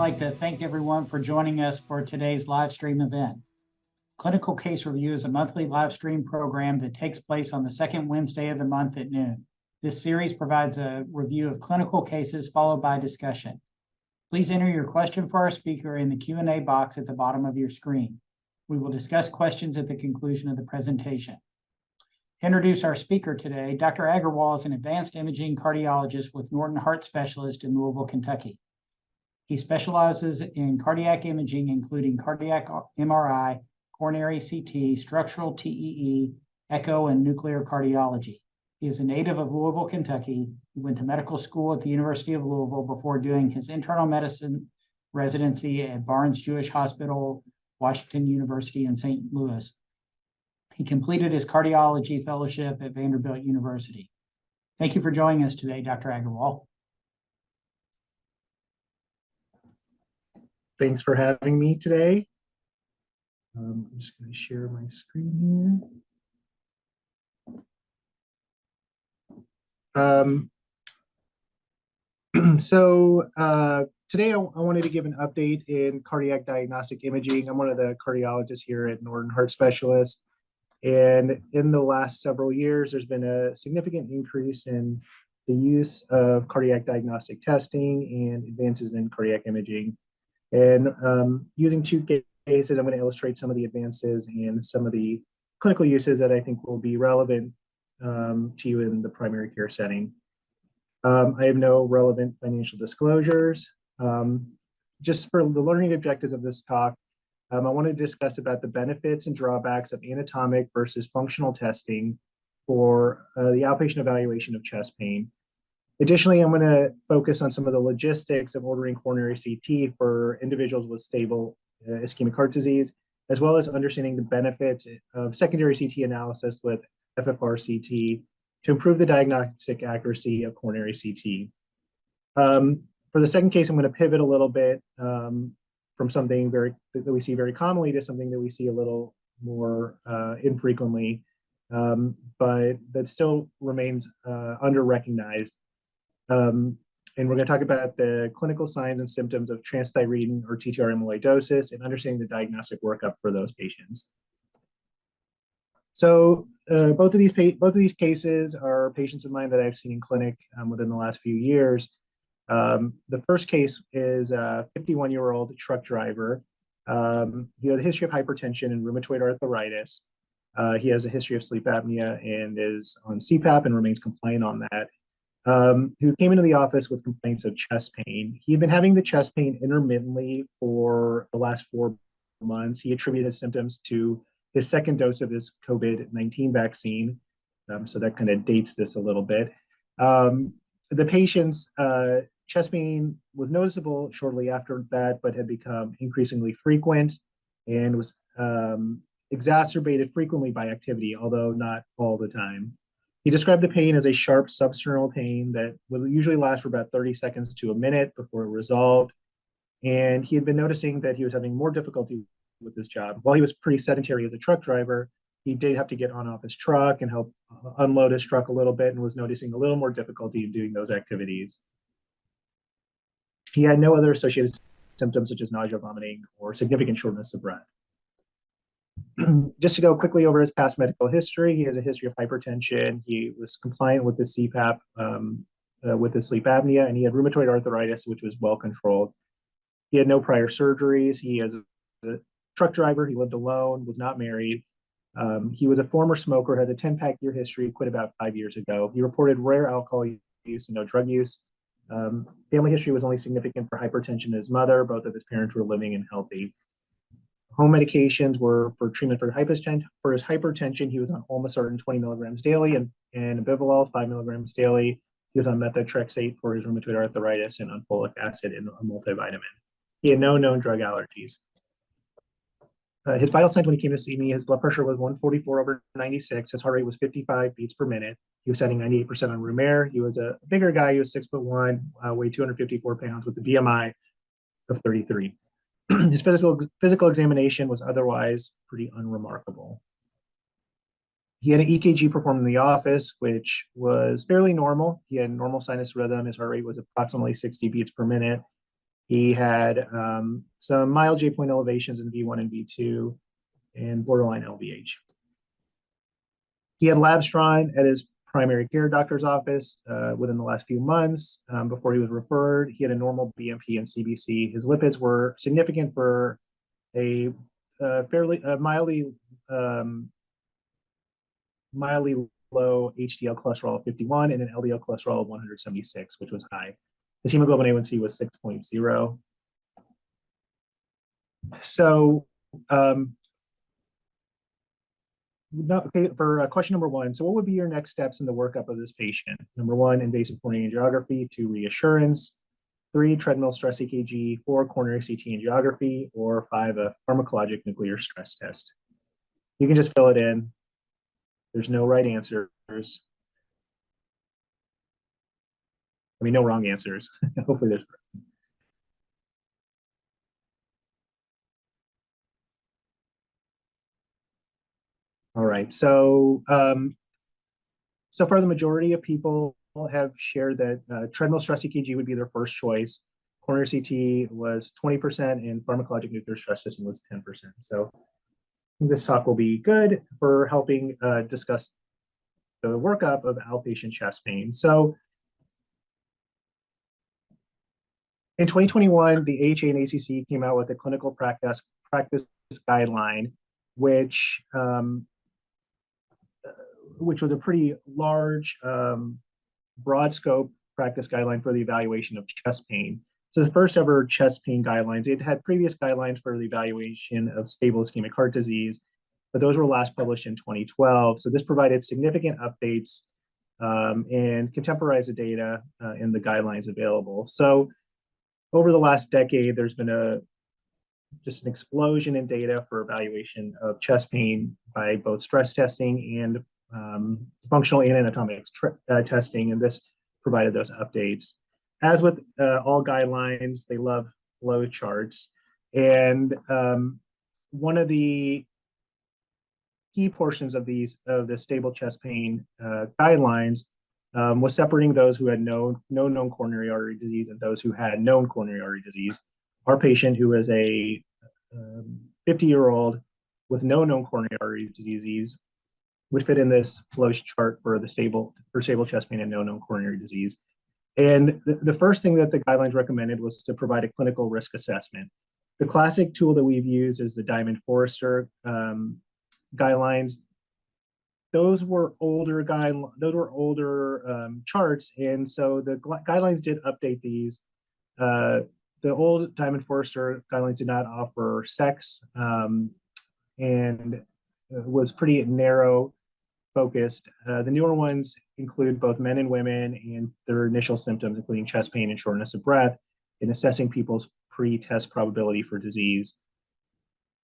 like to thank everyone for joining us for today's live stream event. Clinical Case Review is a monthly live stream program that takes place on the second Wednesday of the month at noon. This series provides a review of clinical cases followed by discussion. Please enter your question for our speaker in the Q&A box at the bottom of your screen. We will discuss questions at the conclusion of the presentation. To introduce our speaker today, Dr. Agarwal is an advanced imaging cardiologist with Norton Heart Specialist in Louisville, Kentucky. He specializes in cardiac imaging, including cardiac MRI, coronary CT, structural TEE, echo, and nuclear cardiology. He is a native of Louisville, Kentucky. He went to medical school at the University of Louisville before doing his internal medicine residency at Barnes Jewish Hospital, Washington University in St. Louis. He completed his cardiology fellowship at Vanderbilt University. Thank you for joining us today, Dr. Agarwal. Thanks for having me today. I'm just going to share my screen here. Today I wanted to give an update in cardiac diagnostic imaging. I'm one of the cardiologists here at Norton Heart Specialist. And in the last several years, there's been a significant increase in the use of cardiac diagnostic testing and advances in cardiac imaging. And using two cases, I'm going to illustrate some of the advances and some of the clinical uses that I think will be relevant to you in the primary care setting. I have no relevant financial disclosures. Just for the learning objectives of this talk, I want to discuss about the benefits and drawbacks of anatomic versus functional testing for the outpatient evaluation of chest pain. Additionally, I'm going to focus on some of the logistics of ordering coronary CT for individuals with stable ischemic heart disease, as well as understanding the benefits of secondary CT analysis with FFR-CT to improve the diagnostic accuracy of coronary CT. For the second case, I'm going to pivot a little bit from something that we see very commonly to something that we see a little more infrequently, but that still remains under-recognized. And we're going to talk about the clinical signs and symptoms of transthyretin or TTR amyloidosis and understanding the diagnostic workup for those patients. So both of these cases are patients of mine that I've seen in clinic within the last few years. The first case is a 51-year-old truck driver. He had a history of hypertension and rheumatoid arthritis. He has a history of sleep apnea and is on CPAP and remains compliant on that. Who came into the office with complaints of chest pain. He had been having the chest pain intermittently for the last 4 months. He attributed his symptoms to his second dose of his COVID-19 vaccine. So that kind of dates this a little bit. The patient's chest pain was noticeable shortly after that, but had become increasingly frequent and was exacerbated frequently by activity, although not all the time. He described the pain as a sharp substernal pain that would usually last for about 30 seconds to a minute before it resolved. And he had been noticing that he was having more difficulty with his job. While he was pretty sedentary as a truck driver, he did have to get on off his truck and help unload his truck a little bit and was noticing a little more difficulty in doing those activities. He had no other associated symptoms such as nausea, vomiting, or significant shortness of breath. Just to go quickly over his past medical history, he has a history of hypertension. He was compliant with the CPAP, with his sleep apnea, and he had rheumatoid arthritis, which was well controlled. He had no prior surgeries. He is a truck driver. He lived alone, was not married. He was a former smoker, had a 10-pack year history, quit about 5 years ago. He reported rare alcohol use and no drug use. Family history was only significant for hypertension in his mother. Both of his parents were living and healthy. Home medications were for treatment for hypertension. For his hypertension, he was on olmesartan 20 milligrams daily and Abivalol 5 milligrams daily. He was on methotrexate for his rheumatoid arthritis and on folic acid and a multivitamin. He had no known drug allergies. His vital signs when he came to see me, his blood pressure was 144/96. His heart rate was 55 beats per minute. He was setting 98% on room air. He was a bigger guy. He was 6'1", weighed 254 pounds with a BMI of 33. His physical examination was otherwise pretty unremarkable. He had an EKG performed in the office, which was fairly normal. He had normal sinus rhythm. His heart rate was approximately 60 beats per minute. He had some mild J-point elevations in V1 and V2 and borderline LVH. He had labs drawn at his primary care doctor's office within the last few months before he was referred. He had a normal BMP and CBC. His lipids were significant for a mildly low HDL cholesterol of 51 and an LDL cholesterol of 176, which was high. His hemoglobin A1C was 6.0. So, for question number one, so what would be your next steps in the workup of this patient? Number one, invasive coronary angiography. 2, reassurance. 3, treadmill stress EKG. 4, coronary CT angiography. Or 5, a pharmacologic nuclear stress test. You can just fill it in. There's no right answers. I mean, no wrong answers. Hopefully there's. All right, so so far the majority of people have shared that treadmill stress EKG would be their first choice. Coronary CT was 20% and pharmacologic nuclear stress testing was 10%. So I think this talk will be good for helping discuss the workup of outpatient chest pain. So in 2021, the AHA and ACC came out with a clinical practice guideline, which was a pretty large, broad scope practice guideline for the evaluation of chest pain. So the first ever chest pain guidelines, it had previous guidelines for the evaluation of stable ischemic heart disease, but those were last published in 2012. So this provided significant updates and contemporized the data in the guidelines available. So over the last decade, there's been just an explosion in data for evaluation of chest pain by both stress testing and functional and anatomic testing, and this provided those updates. As with all guidelines, they love flow charts, and one of the key portions of the stable chest pain guidelines was separating those who had no known coronary artery disease and those who had known coronary artery disease. Our patient, who was a 50-year-old with no known coronary artery disease, would fit in this flow chart for stable chest pain and no known coronary disease. And the first thing that the guidelines recommended was to provide a clinical risk assessment. The classic tool that we've used is the Diamond-Forrester guidelines. Those were older charts, and so the guidelines did update these. The old Diamond-Forrester guidelines did not offer sex and was pretty narrow focused. The newer ones include both men and women and their initial symptoms, including chest pain and shortness of breath, in assessing people's pre-test probability for disease.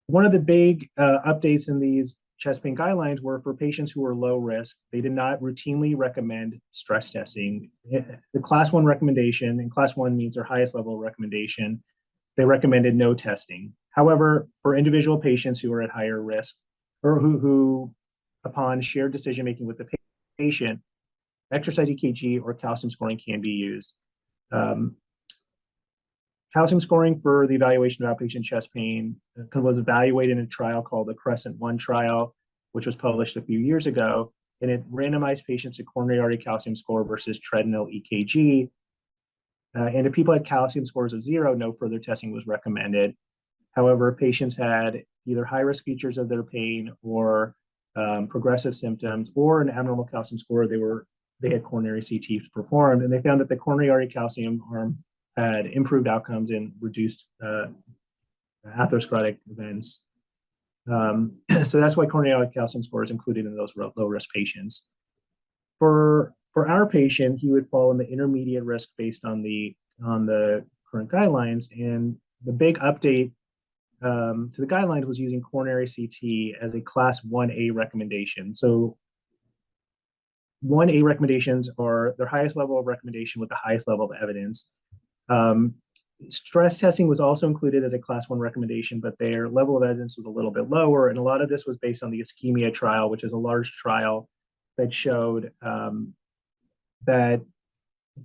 One of the big updates in these chest pain guidelines were for patients who were low risk. They did not routinely recommend stress testing. The class 1 recommendation, and class 1 means their highest level recommendation, they recommended no testing. However, for individual patients who are at higher risk or who upon shared decision-making with the patient, exercise EKG or calcium scoring can be used. Calcium scoring for the evaluation of outpatient chest pain was evaluated in a trial called the Crescent-1 trial, which was published a few years ago, and it randomized patients to coronary artery calcium score versus treadmill EKG. And if people had calcium scores of 0, no further testing was recommended. However, patients had either high-risk features of their pain or progressive symptoms or an abnormal calcium score, they had coronary CT performed, and they found that the coronary artery calcium arm had improved outcomes and reduced atherosclerotic events. So that's why coronary artery calcium score is included in those low-risk patients. For our patient, he would fall in the intermediate risk based on the current guidelines, and the big update to the guidelines was using coronary CT as a class 1A recommendation. So 1A recommendations are their highest level of recommendation with the highest level of evidence. Stress testing was also included as a class 1 recommendation, but their level of evidence was a little bit lower. And a lot of this was based on the ischemia trial, which is a large trial that showed that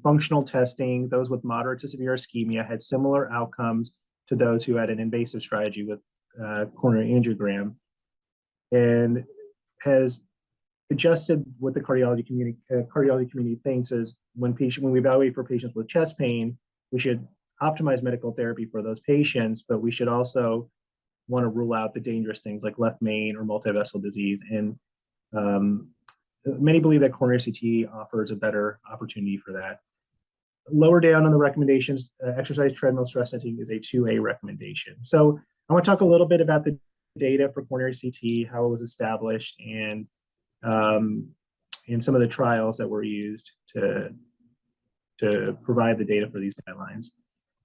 functional testing, those with moderate to severe ischemia had similar outcomes to those who had an invasive strategy with coronary angiogram, and has adjusted what the cardiology community thinks is when we evaluate for patients with chest pain, we should optimize medical therapy for those patients, but we should also want to rule out the dangerous things like left main or multivessel disease. And many believe that coronary CT offers a better opportunity for that. Lower down on the recommendations, exercise treadmill stress testing is a 2A recommendation. So I want to talk a little bit about the data for coronary CT, how it was established, and some of the trials that were used to provide the data for these guidelines.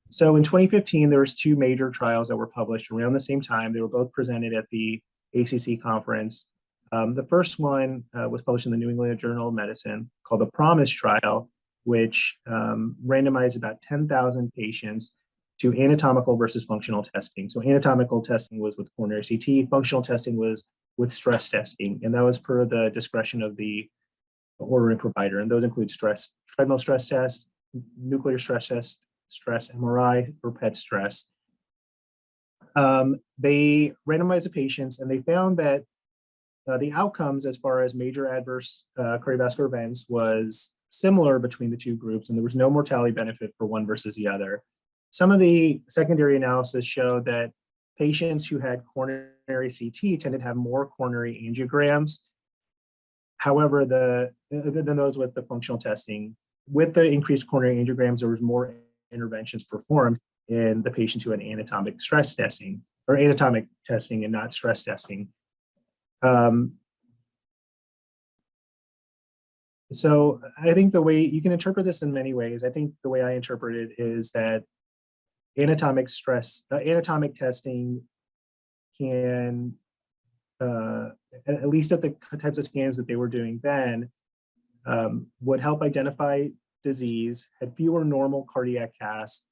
So in 2015, there was 2 major trials that were published around the same time. They were both presented at the ACC conference. The first one was published in the New England Journal of Medicine called the PROMISE trial, which randomized about 10,000 patients to anatomical versus functional testing. So anatomical testing was with coronary CT, functional testing was with stress testing, and that was per the discretion of the ordering provider. And those include treadmill stress test, nuclear stress test, stress MRI, or PET stress. They randomized the patients, and they found that the outcomes as far as major adverse cardiovascular events was similar between the 2 groups, and there was no mortality benefit for one versus the other. Some of the secondary analysis showed that patients who had coronary CT tended to have more coronary angiograms. However, than those with the functional testing. With the increased coronary angiograms, there was more interventions performed in the patients who had anatomic stress testing, or anatomic testing and not stress testing. So I think the way you can interpret this in many ways, I think the way I interpret it is that anatomic testing can, at least at the types of scans that they were doing then, would help identify disease, had fewer normal cardiac casts,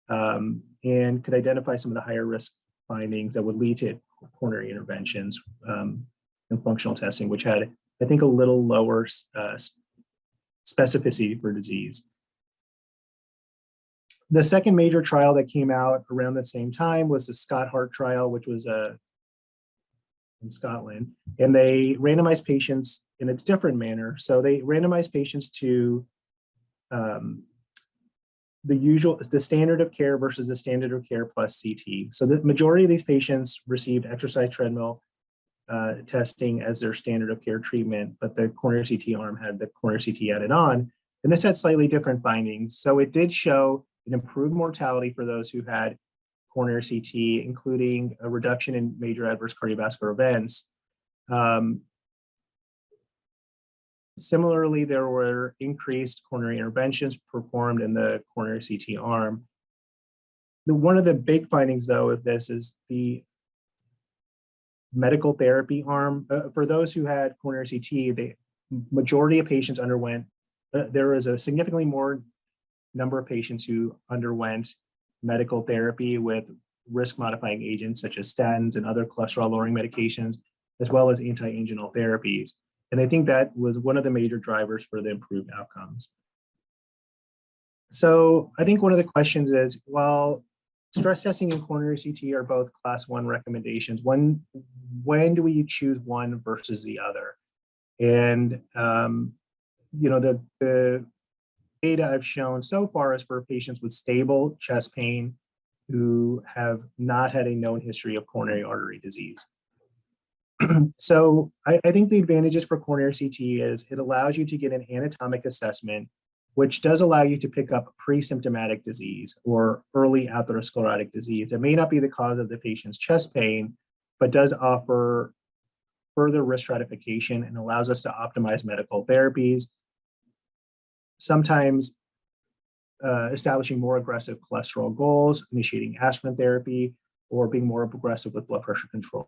and could identify some of the higher risk findings that would lead to coronary interventions and functional testing, which had, I think, a little lower specificity for disease. The second major trial that came out around the same time was the Scott-Hart trial, which was in Scotland, and they randomized patients in a different manner. So they randomized patients to the standard of care versus the standard of care plus CT. So the majority of these patients received exercise treadmill testing as their standard of care treatment, but the coronary CT arm had the coronary CT added on, and this had slightly different findings. So it did show an improved mortality for those who had coronary CT, including a reduction in major adverse cardiovascular events. Similarly, there were increased coronary interventions performed in the coronary CT arm. One of the big findings, though, of this is the medical therapy arm. For those who had coronary CT, the majority of patients underwent, there was a significantly more number of patients who underwent medical therapy with risk modifying agents such as statins and other cholesterol lowering medications, as well as anti-anginal therapies. And I think that was one of the major drivers for the improved outcomes. So I think one of the questions is, while stress testing and coronary CT are both class 1 recommendations, when do we choose one versus the other? And the data I've shown so far is for patients with stable chest pain who have not had a known history of coronary artery disease. So I think the advantages for coronary CT is it allows you to get an anatomic assessment, which does allow you to pick up pre-symptomatic disease or early atherosclerotic disease. It may not be the cause of the patient's chest pain, but does offer further risk stratification and allows us to optimize medical therapies, sometimes establishing more aggressive cholesterol goals, initiating aspirin therapy, or being more aggressive with blood pressure control.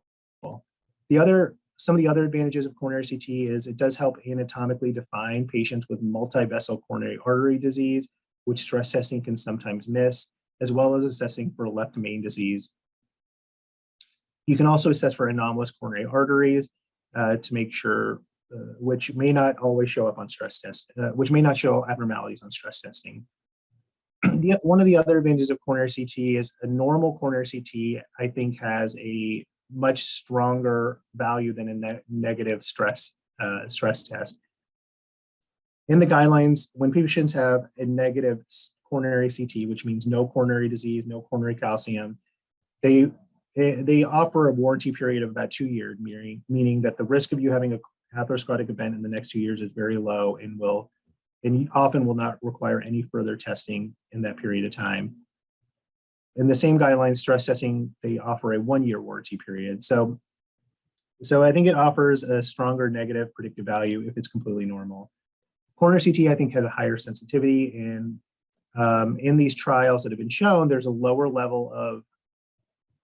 Some of the other advantages of coronary CT is it does help anatomically define patients with multivessel coronary artery disease, which stress testing can sometimes miss, as well as assessing for left main disease. You can also assess for anomalous coronary arteries to make sure which may not always show up on stress test, which may not show abnormalities on stress testing. One of the other advantages of coronary CT is a normal coronary CT, I think, has a much stronger value than a negative stress test. In the guidelines, when patients have a negative coronary CT, which means no coronary disease, no coronary calcium, they offer a warranty period of about 2 years, meaning that the risk of you having a atherosclerotic event in the next 2 years is very low and often will not require any further testing in that period of time. In the same guidelines, stress testing, they offer a 1-year warranty period. So I think it offers a stronger negative predictive value if it's completely normal. Coronary CT, I think, has a higher sensitivity, and in these trials that have been shown, there's a lower level of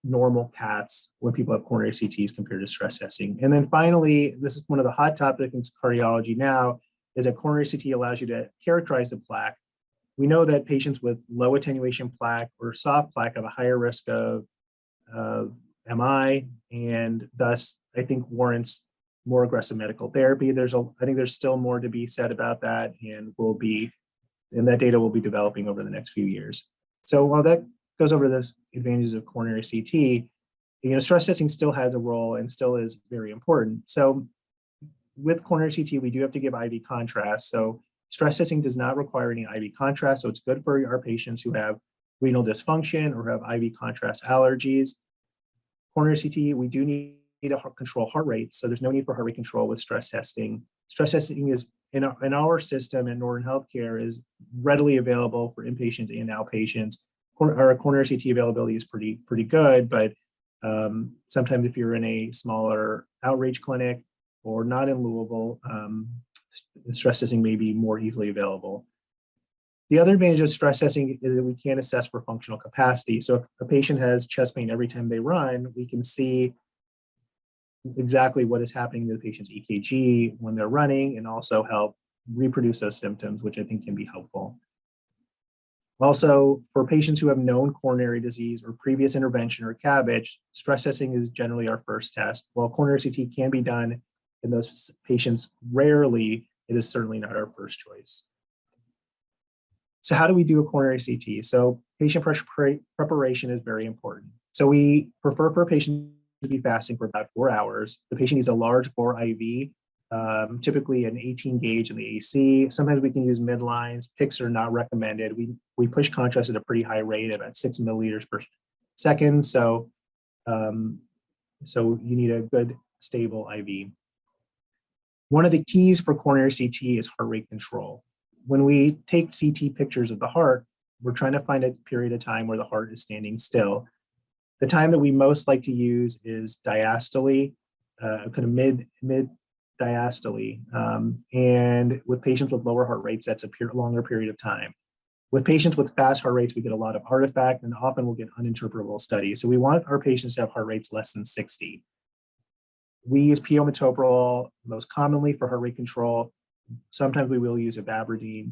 normal CATs when people have coronary CTs compared to stress testing. And then finally, this is one of the hot topics in cardiology now, is that coronary CT allows you to characterize the plaque. We know that patients with low attenuation plaque or soft plaque have a higher risk of MI, and thus I think warrants more aggressive medical therapy. I think there's still more to be said about that, and that data will be developing over the next few years. So while that goes over the advantages of coronary CT, stress testing still has a role and still is very important. So with coronary CT, we do have to give IV contrast. So stress testing does not require any IV contrast. So it's good for our patients who have renal dysfunction or have IV contrast allergies. Coronary CT, we do need to control heart rate. So there's no need for heart rate control with stress testing. Stress testing is in our system in Northern Healthcare is readily available for inpatient and outpatients. Our coronary CT availability is pretty good, but sometimes if you're in a smaller outreach clinic or not in Louisville, stress testing may be more easily available. The other advantage of stress testing is that we can assess for functional capacity. So if a patient has chest pain every time they run, we can see exactly what is happening to the patient's EKG when they're running and also help reproduce those symptoms, which I think can be helpful. Also, for patients who have known coronary disease or previous intervention or CABG, stress testing is generally our first test. While coronary CT can be done in those patients rarely, it is certainly not our first choice. So how do we do a coronary CT? So patient preparation is very important. So we prefer for a patient to be fasting for about 4 hours. The patient needs a large bore IV, typically an 18 gauge in the AC. Sometimes we can use midlines. PICCs are not recommended. We push contrast at a pretty high rate, about 6 milliliters per second. So you need a good stable IV. One of the keys for coronary CT is heart rate control. When we take CT pictures of the heart, we're trying to find a period of time where the heart is standing still. The time that we most like to use is diastole, kind of mid diastole. And with patients with lower heart rates, that's a longer period of time. With patients with fast heart rates, we get a lot of artifact, and often we'll get uninterpretable studies. So we want our patients to have heart rates less than 60. We use PO metoprolol most commonly for heart rate control. Sometimes we will use ivabradine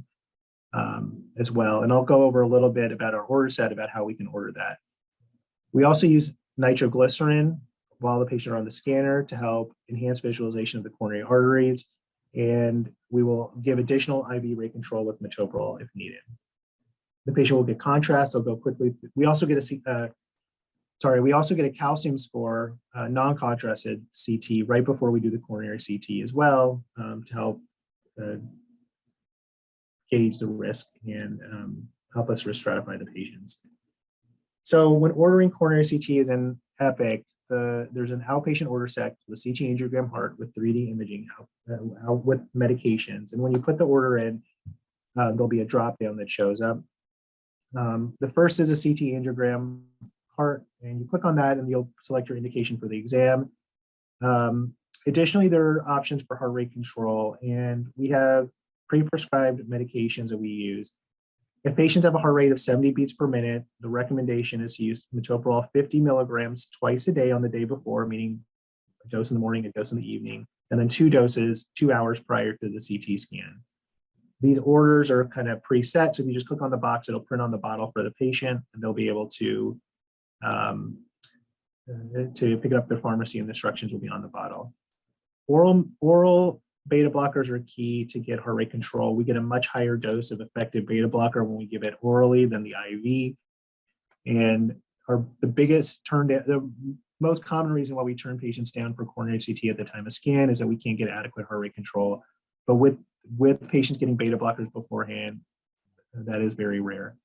as well. And I'll go over a little bit about our order set, about how we can order that. We also use nitroglycerin while the patient are on the scanner to help enhance visualization of the coronary arteries. And we will give additional IV rate control with metoprolol if needed. The patient will get contrast. I'll go quickly. We also get a calcium score, non-contrasted CT right before we do the coronary CT as well, to help gauge the risk and help us risk stratify the patients. So when ordering coronary CT is in Epic, there's an outpatient order set with CT angiogram heart with 3D imaging out with medications. And when you put the order in, there'll be a drop down that shows up. The first is a CT angiogram heart, and you click on that and you'll select your indication for the exam. Additionally, there are options for heart rate control, and we have pre-prescribed medications that we use. If patients have a heart rate of 70 beats per minute, the recommendation is to use metoprolol 50 milligrams twice a day on the day before, meaning a dose in the morning, a dose in the evening, and then 2 doses 2 hours prior to the CT scan. These orders are kind of preset, so if you just click on the box, it'll print on the bottle for the patient, and they'll be able to pick it up at their pharmacy, and the instructions will be on the bottle. Oral beta blockers are key to get heart rate control. We get a much higher dose of effective beta blocker when we give it orally than the IV. And the most common reason why we turn patients down for coronary CT at the time of scan is that we can't get adequate heart rate control. But with patients getting beta blockers beforehand, that is very rare.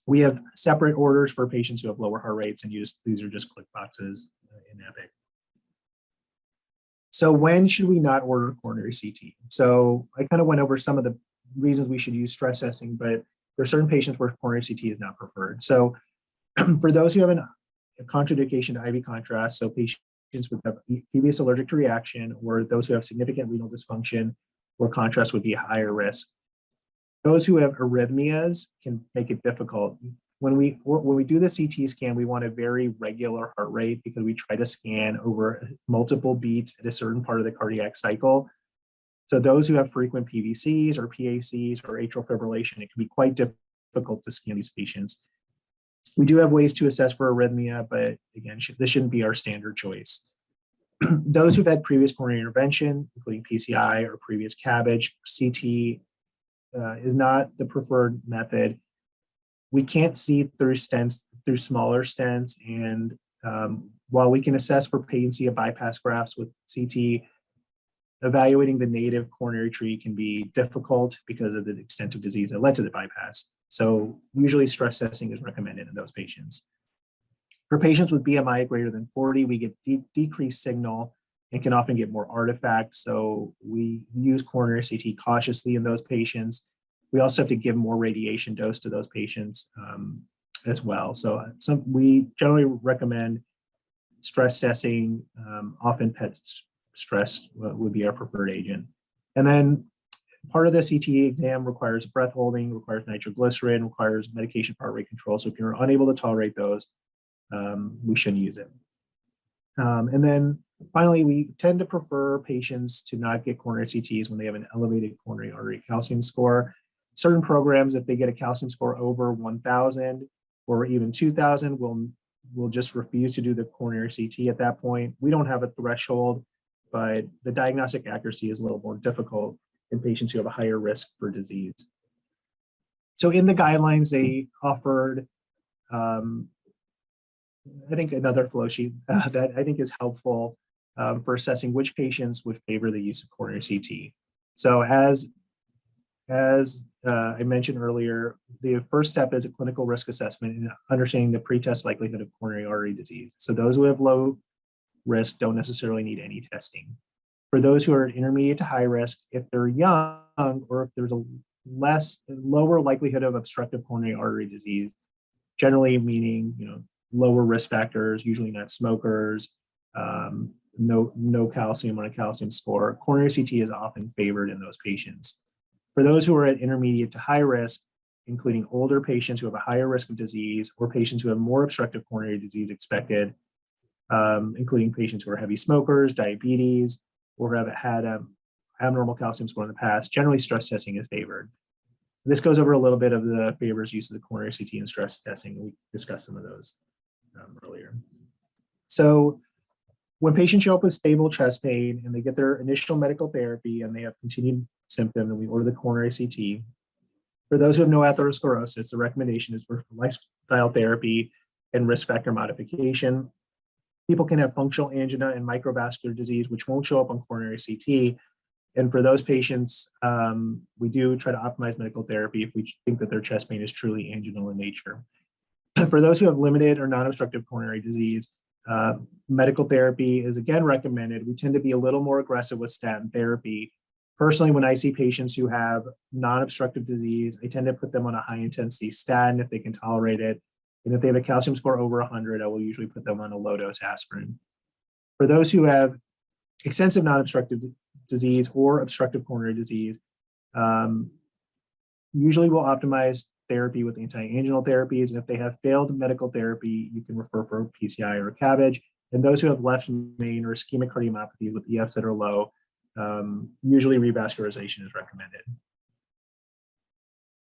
We have separate orders for patients who have lower heart rates, and these are just click boxes in Epic. So when should we not order coronary CT? So I kind of went over some of the reasons we should use stress testing, but there are certain patients where coronary CT is not preferred. So for those who have a contraindication to IV contrast, so patients with a previous allergic reaction, or those who have significant renal dysfunction, where contrast would be a higher risk. Those who have arrhythmias can make it difficult. When we do the CT scan, we want a very regular heart rate because we try to scan over multiple beats at a certain part of the cardiac cycle. So those who have frequent PVCs or PACs or atrial fibrillation, it can be quite difficult to scan these patients. We do have ways to assess for arrhythmia, but again, this shouldn't be our standard choice. Those who've had previous coronary intervention, including PCI or previous CABG, CT is not the preferred method. We can't see through stents, through smaller stents, and while we can assess for patency of bypass grafts with CT, evaluating the native coronary tree can be difficult because of the extent of disease that led to the bypass. So usually stress testing is recommended in those patients. For patients with BMI greater than 40, we get decreased signal and can often get more artifacts. So we use coronary CT cautiously in those patients. We also have to give more radiation dose to those patients as well. So we generally recommend stress testing. Often PET stress would be our preferred agent. And then part of the CT exam requires breath holding, requires nitroglycerin, requires medication for heart rate control. So if you're unable to tolerate those, we shouldn't use it. And then finally, we tend to prefer patients to not get coronary CTs when they have an elevated coronary artery calcium score. Certain programs, if they get a calcium score over 1,000 or even 2,000, will just refuse to do the coronary CT at that point. We don't have a threshold, but the diagnostic accuracy is a little more difficult in patients who have a higher risk for disease. So in the guidelines, they offered, I think, another flow sheet that I think is helpful for assessing which patients would favor the use of coronary CT. So as I mentioned earlier, the first step is a clinical risk assessment and understanding the pretest likelihood of coronary artery disease. So those who have low risk don't necessarily need any testing. For those who are at intermediate to high risk, if they're young or if there's a lower likelihood of obstructive coronary artery disease, generally meaning lower risk factors, usually not smokers, no calcium on a calcium score, coronary CT is often favored in those patients. For those who are at intermediate to high risk, including older patients who have a higher risk of disease or patients who have more obstructive coronary disease expected, including patients who are heavy smokers, diabetes, or have had abnormal calcium score in the past, generally stress testing is favored. This goes over a little bit of the favors use of the coronary CT and stress testing. We discussed some of those earlier. So when patients show up with stable chest pain and they get their initial medical therapy and they have continued symptoms, and we order the coronary CT. For those who have no atherosclerosis, the recommendation is for lifestyle therapy and risk factor modification. People can have functional angina and microvascular disease, which won't show up on coronary CT. And for those patients, we do try to optimize medical therapy if we think that their chest pain is truly anginal in nature. For those who have limited or non-obstructive coronary disease, medical therapy is again recommended. We tend to be a little more aggressive with statin therapy. Personally, when I see patients who have non-obstructive disease, I tend to put them on a high-intensity statin if they can tolerate it. And if they have a calcium score over 100, I will usually put them on a low-dose aspirin. For those who have extensive non-obstructive disease or obstructive coronary disease, usually we'll optimize therapy with anti-anginal therapies. And if they have failed medical therapy, you can refer for PCI or CABG. And those who have left main or ischemic cardiomyopathy with EFs that are low, usually revascularization is recommended.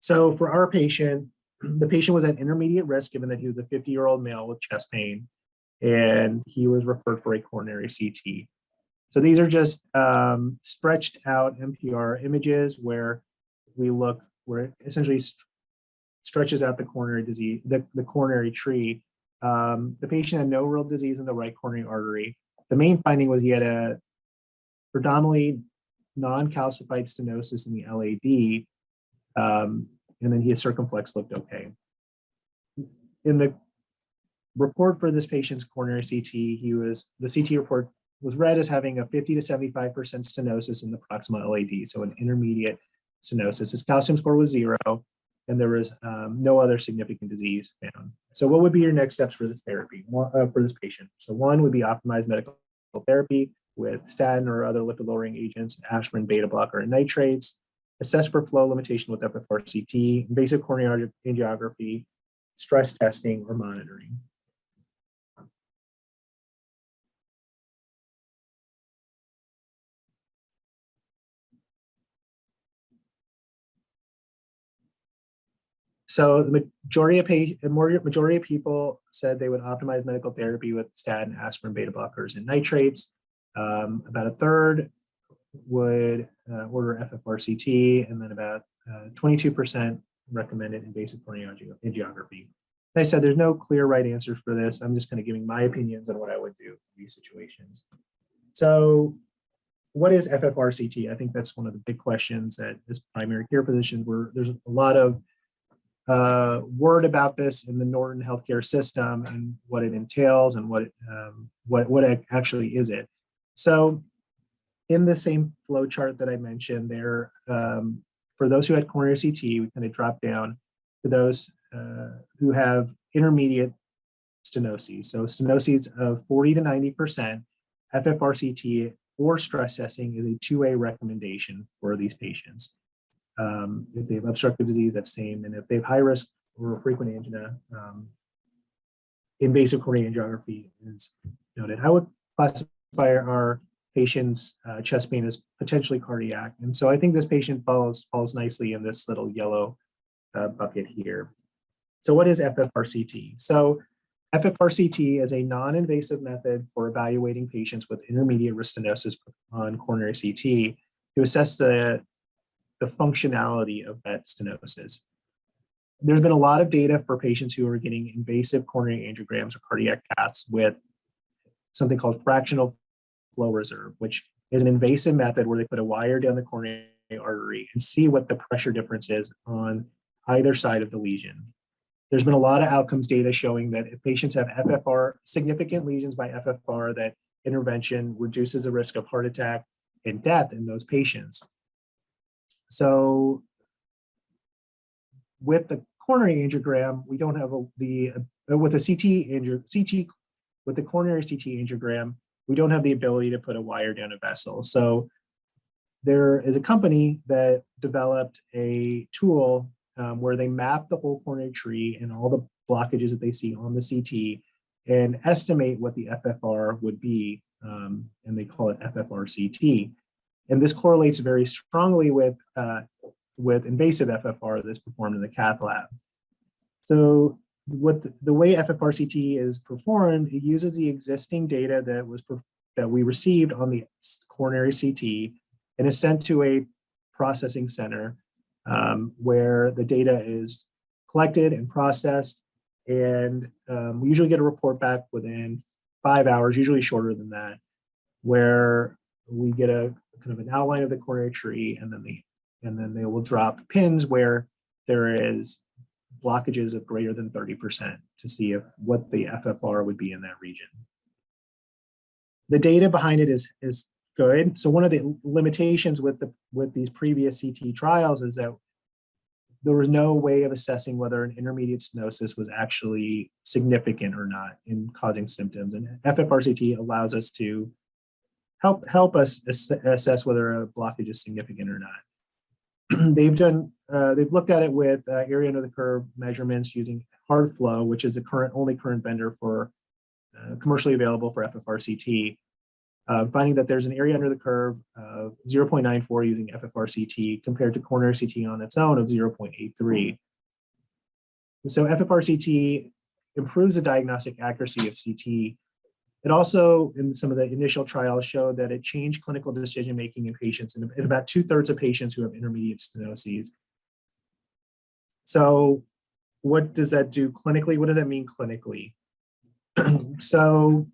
So for our patient, the patient was at intermediate risk given that he was a 50-year-old male with chest pain, and he was referred for a coronary CT. So these are just stretched out MPR images where it essentially stretches out the coronary disease, the coronary tree. The patient had no real disease in the right coronary artery. The main finding was he had a predominantly non-calcified stenosis in the LAD, and then his circumflex looked okay. In the report for this patient's coronary CT, the CT report was read as having a 50 to 75% stenosis in the proximal LAD, so an intermediate stenosis. His calcium score was 0, and there was no other significant disease found. So what would be your next steps for this therapy, for this patient? So one would be optimized medical therapy with statin or other lipid-lowering agents, aspirin, beta blocker, and nitrates, assess for flow limitation with FFR-CT, invasive coronary angiography, stress testing, or monitoring. So the majority of people said they would optimize medical therapy with statin, aspirin, beta blockers, and nitrates. About a third would order FFR-CT, and then about 22% recommended invasive coronary angiography. As I said, there's no clear right answer for this. I'm just kind of giving my opinions on what I would do in these situations. So what is FFR-CT? I think that's one of the big questions that as primary care physicians, there's a lot of word about this in the Norton healthcare system and what it entails and what actually is it. So in the same flow chart that I mentioned there, for those who had coronary CT, we kind of drop down to those who have intermediate stenoses. So stenoses of 40 to 90%, FFR-CT or stress testing is a 2A recommendation for these patients. If they have obstructive disease, that's same. And if they have high risk or frequent angina, invasive coronary angiography is noted. I would classify our patient's chest pain as potentially cardiac. And so I think this patient falls nicely in this little yellow bucket here. So what is FFR-CT? So FFR-CT is a non-invasive method for evaluating patients with intermediate risk stenosis on coronary CT to assess the functionality of that stenosis. There's been a lot of data for patients who are getting invasive coronary angiograms or cardiac caths with something called fractional flow reserve, which is an invasive method where they put a wire down the coronary artery and see what the pressure difference is on either side of the lesion. There's been a lot of outcomes data showing that if patients have FFR, significant lesions by FFR, that intervention reduces the risk of heart attack and death in those patients. So with the coronary angiogram, we don't have with the coronary CT angiogram, we don't have the ability to put a wire down a vessel. So there is a company that developed a tool where they map the whole coronary tree and all the blockages that they see on the CT and estimate what the FFR would be, and they call it FFR-CT. And this correlates very strongly with invasive FFR that's performed in the cath lab. So the way FFR-CT is performed, it uses the existing data that we received on the coronary CT and is sent to a processing center where the data is collected and processed. And we usually get a report back within 5 hours, usually shorter than that, where we get a kind of an outline of the coronary tree, and then they will drop pins where there is blockages of greater than 30% to see what the FFR would be in that region. The data behind it is good. So one of the limitations with these previous CT trials is that there was no way of assessing whether an intermediate stenosis was actually significant or not in causing symptoms. And FFR-CT allows us to help us assess whether a blockage is significant or not. They've looked at it with area under the curve measurements using hard flow, which is the only current vendor for commercially available for FFR-CT, finding that there's an area under the curve of 0.94 using FFR-CT compared to coronary CT on its own of 0.83. So FFR-CT improves the diagnostic accuracy of CT It also, in some of the initial trials, showed that it changed clinical decision-making in patients in about 2/3 of patients who have intermediate stenoses. So what does that do clinically? What does that mean clinically? So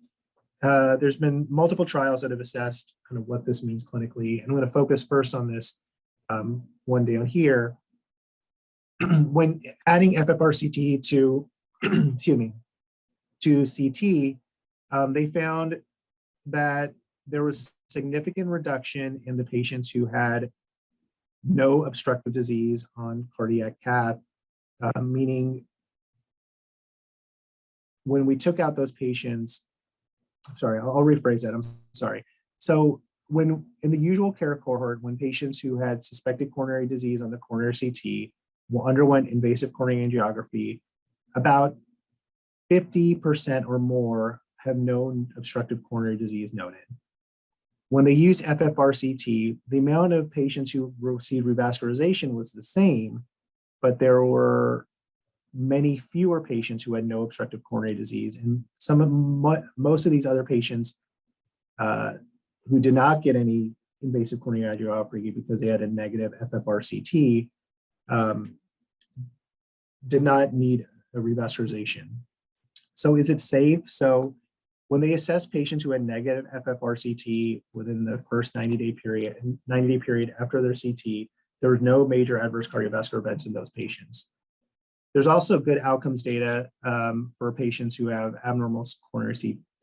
there's been multiple trials that have assessed kind of what this means clinically. And I'm going to focus first on this one down here. When adding FFR-CT to, excuse me, to CT, they found that there was a significant reduction in the patients who had no obstructive disease on cardiac cath, meaning when we took out those patients, sorry, I'll rephrase that, I'm sorry. So when in the usual care cohort, when patients who had suspected coronary disease on the coronary CT underwent invasive coronary angiography, about 50% or more have known obstructive coronary disease noted. When they used FFR-CT, the amount of patients who received revascularization was the same, but there were many fewer patients who had no obstructive coronary disease. And most of these other patients who did not get any invasive coronary angiography because they had a negative FFR-CT did not need a revascularization. So is it safe? So when they assessed patients who had negative FFR-CT within the first 90-day period after their CT, there were no major adverse cardiovascular events in those patients. There's also good outcomes data for patients who have abnormal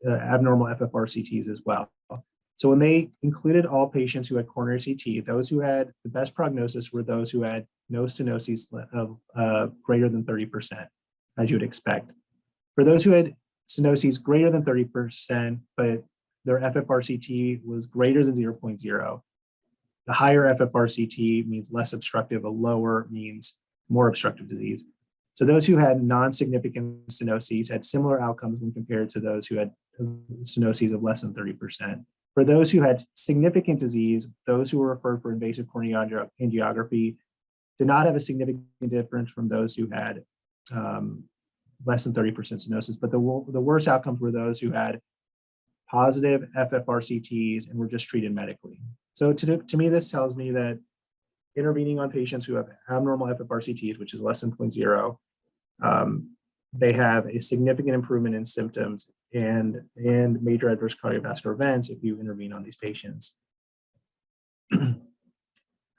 FFR-CTs as well. So when they included all patients who had coronary CT, those who had the best prognosis were those who had no stenoses of greater than 30%, as you would expect. For those who had stenoses greater than 30%, but their FFR-CT was greater than 0.0, the higher FFR-CT means less obstructive, a lower means more obstructive disease. So those who had non-significant stenoses had similar outcomes when compared to those who had stenoses of less than 30%. For those who had significant disease, those who were referred for invasive coronary angiography did not have a significant difference from those who had less than 30% stenosis, but the worst outcomes were those who had positive FFR-CTs and were just treated medically. So to me, this tells me that intervening on patients who have abnormal FFR-CTs, which is less than 0.0, they have a significant improvement in symptoms and major adverse cardiovascular events if you intervene on these patients.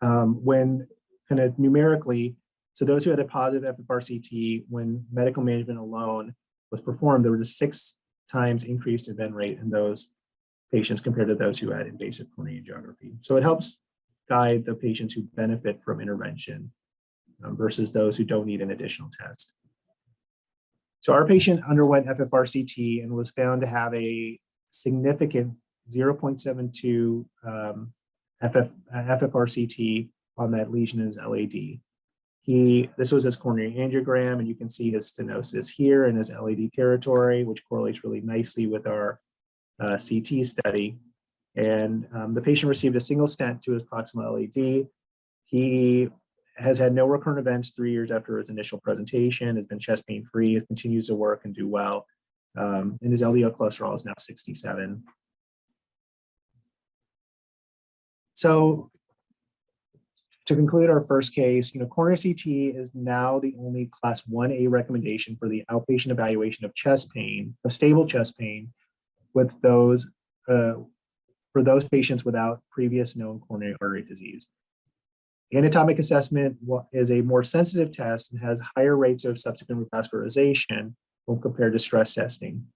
When kind of numerically, so those who had a positive FFR-CT, when medical management alone was performed, there was a 6 times increased event rate in those patients compared to those who had invasive coronary angiography. So it helps guide the patients who benefit from intervention versus those who don't need an additional test. So our patient underwent FFR-CT and was found to have a significant 0.72 FFR-CT on that lesion in his LAD. This was his coronary angiogram, and you can see his stenosis here in his LAD territory, which correlates really nicely with our CT study. And the patient received a single stent to his proximal LAD. He has had no recurrent events 3 years after his initial presentation, has been chest pain free, continues to work and do well. And his LDL cholesterol is now 67. So to conclude our first case, coronary CT is now the only class 1A recommendation for the outpatient evaluation of chest pain, of stable chest pain, with those for those patients without previous known coronary artery disease. Anatomic assessment is a more sensitive test and has higher rates of subsequent revascularization when compared to stress testing.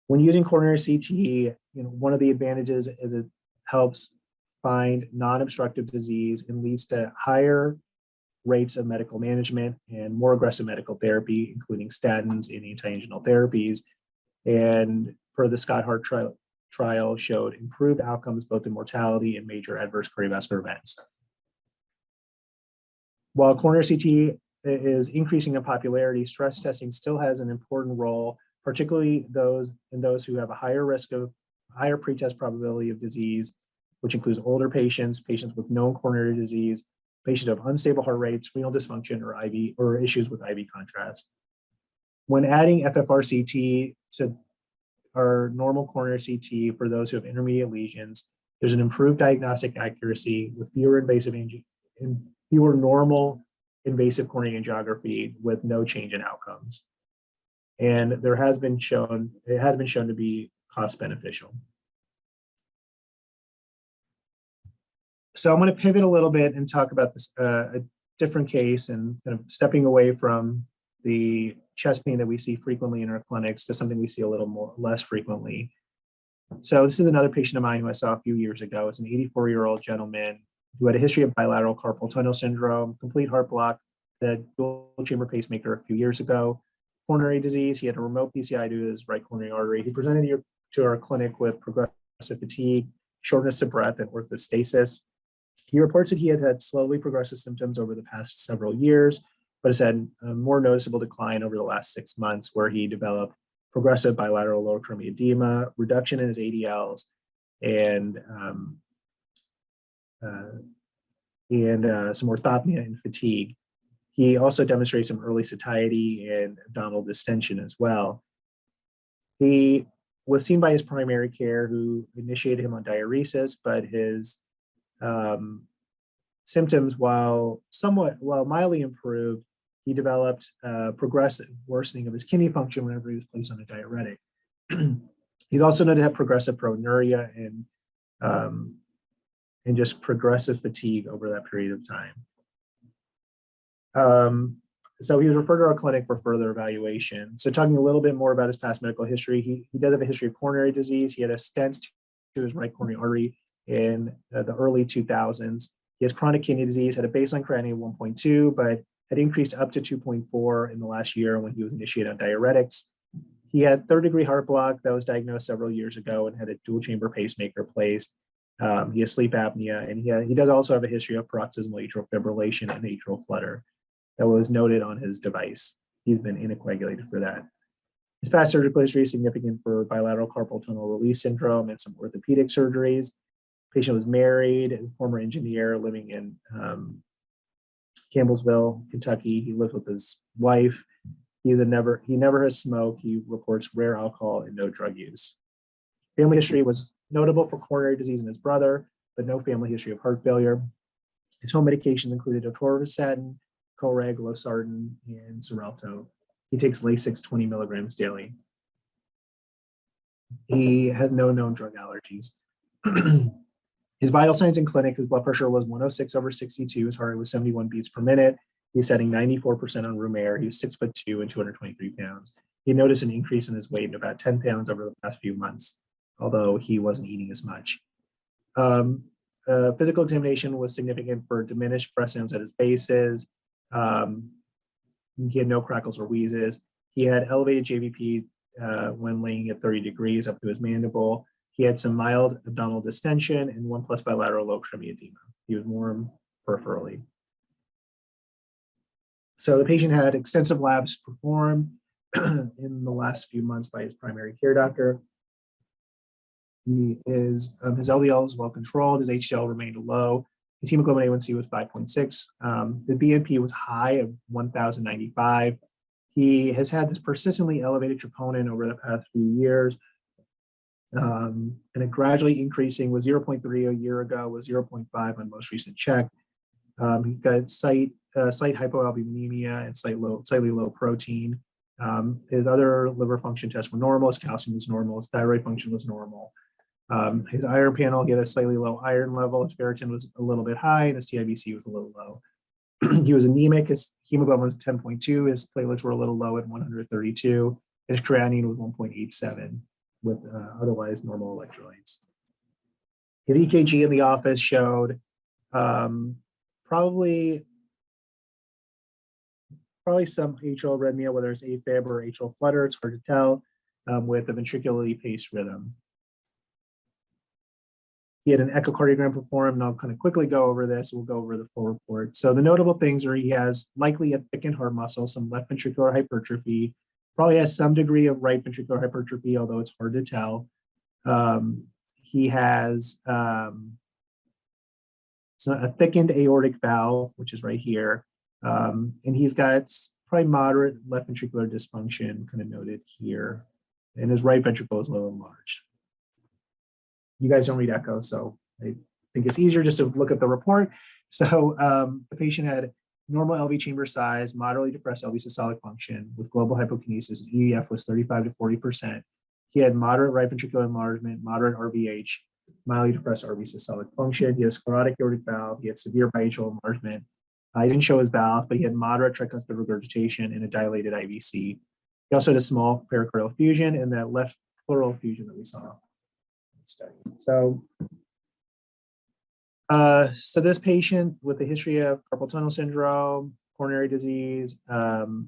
When using coronary CT, one of the advantages is it helps find non-obstructive disease and leads to higher rates of medical management and more aggressive medical therapy, including statins and anti-angiogenic therapies. And per the Scott Hart trial showed improved outcomes both in mortality and major adverse cardiovascular events. While coronary CT is increasing in popularity, stress testing still has an important role, particularly those who have a higher risk of higher pretest probability of disease, which includes older patients, patients with known coronary disease, patients who have unstable heart rates, renal dysfunction, or issues with IV contrast. When adding FFR-CT to our normal coronary CT for those who have intermediate lesions. There's an improved diagnostic accuracy with fewer normal invasive coronary angiography with no change in outcomes. And it has been shown to be cost beneficial. So I'm going to pivot a little bit and talk about this a different case and kind of stepping away from the chest pain that we see frequently in our clinics to something we see a little less frequently. So this is another patient of mine who I saw a few years ago. It's an 84-year-old gentleman who had a history of bilateral carpal tunnel syndrome, complete heart block, had dual chamber pacemaker a few years ago, coronary disease. He had a remote PCI due to his right coronary artery. He presented here to our clinic with progressive fatigue, shortness of breath, and orthostasis. He reports that he had slowly progressive symptoms over the past several years, but has had a more noticeable decline over the last 6 months, where he developed progressive bilateral lower extremity edema, reduction in his ADLs, and some orthopnea and fatigue. He also demonstrates some early satiety and abdominal distension as well. He was seen by his primary care, who initiated him on diuresis, but his symptoms, while mildly improved, he developed progressive worsening of his kidney function whenever he was placed on a diuretic. He's also noted to have progressive proteinuria and just progressive fatigue over that period of time. So he was referred to our clinic for further evaluation. So talking a little bit more about his past medical history, he does have a history of coronary disease. He had a stent to his right coronary artery in the early 2000s. He has chronic kidney disease, had a baseline creatinine of 1.2, but had increased up to 2.4 in the last year when he was initiated on diuretics. He had third-degree heart block that was diagnosed several years ago and had a dual-chamber pacemaker placed. He has sleep apnea, and he does also have a history of paroxysmal atrial fibrillation and atrial flutter that was noted on his device. He's been anticoagulated for that. His past surgical history is significant for bilateral carpal tunnel release syndrome and some orthopedic surgeries. Patient was married, a former engineer living in Campbellsville, Kentucky. He lives with his wife. He never has smoked. He reports rare alcohol and no drug use. Family history was notable for coronary disease in his brother, but no family history of heart failure. His home medications included atorvastatin, Coreg, losartan, and Xarelto. He takes Lasix 20 milligrams daily. He has no known drug allergies. His vital signs in clinic, his blood pressure was 106/62. His heart rate was 71 beats per minute. He was setting 94% on room air. He was 6'2" and 223 pounds. He noticed an increase in his weight in about 10 pounds over the past few months, although he wasn't eating as much. Physical examination was significant for diminished breath sounds at his bases. He had no crackles or wheezes. He had elevated JVP when laying at 30 degrees up to his mandible. He had some mild abdominal distension and 1+ bilateral low extremity edema. He was warm peripherally. So the patient had extensive labs performed in the last few months by his primary care doctor. His LDL was well controlled. His HDL remained low. His hemoglobin A1C was 5.6. The BNP was high of 1,095. He has had this persistently elevated troponin over the past few years, and it gradually increasing, was 0.3 a year ago, was 0.5 on most recent check. He got slight hypoalbuminemia and slightly low protein. His other liver function tests were normal. His calcium was normal. His thyroid function was normal. His iron panel, he had a slightly low iron level. His ferritin was a little bit high, and his TIBC was a little low. He was anemic. His hemoglobin was 10.2. His platelets were a little low at 132. His creatinine was 1.87 with otherwise normal electrolytes. His EKG in the office showed probably some atrial arrhythmia, whether it's AFib or atrial flutter. It's hard to tell, with a ventricularly paced rhythm. He had an echocardiogram performed, and I'll kind of quickly go over this. We'll go over the full report. So the notable things are he has likely a thickened heart muscle, some left ventricular hypertrophy, probably has some degree of right ventricular hypertrophy, although it's hard to tell. He has a thickened aortic valve, which is right here. And he's got probably moderate left ventricular dysfunction, kind of noted here. and his right ventricle is a little enlarged. You guys don't read echo, so I think it's easier just to look at the report. So the patient had normal LV chamber size, moderately depressed LV systolic function with global hypokinesis. His EF was 35 to 40%. He had moderate right ventricular enlargement, moderate RVH, mildly depressed RV systolic function. He had sclerotic aortic valve. He had severe biatrial enlargement. He didn't show his valve, but he had moderate tricuspid regurgitation and a dilated IVC. He also had a small pericardial effusion and that left pleural effusion that we saw in the study. So this patient with a history of carpal tunnel syndrome, coronary disease, and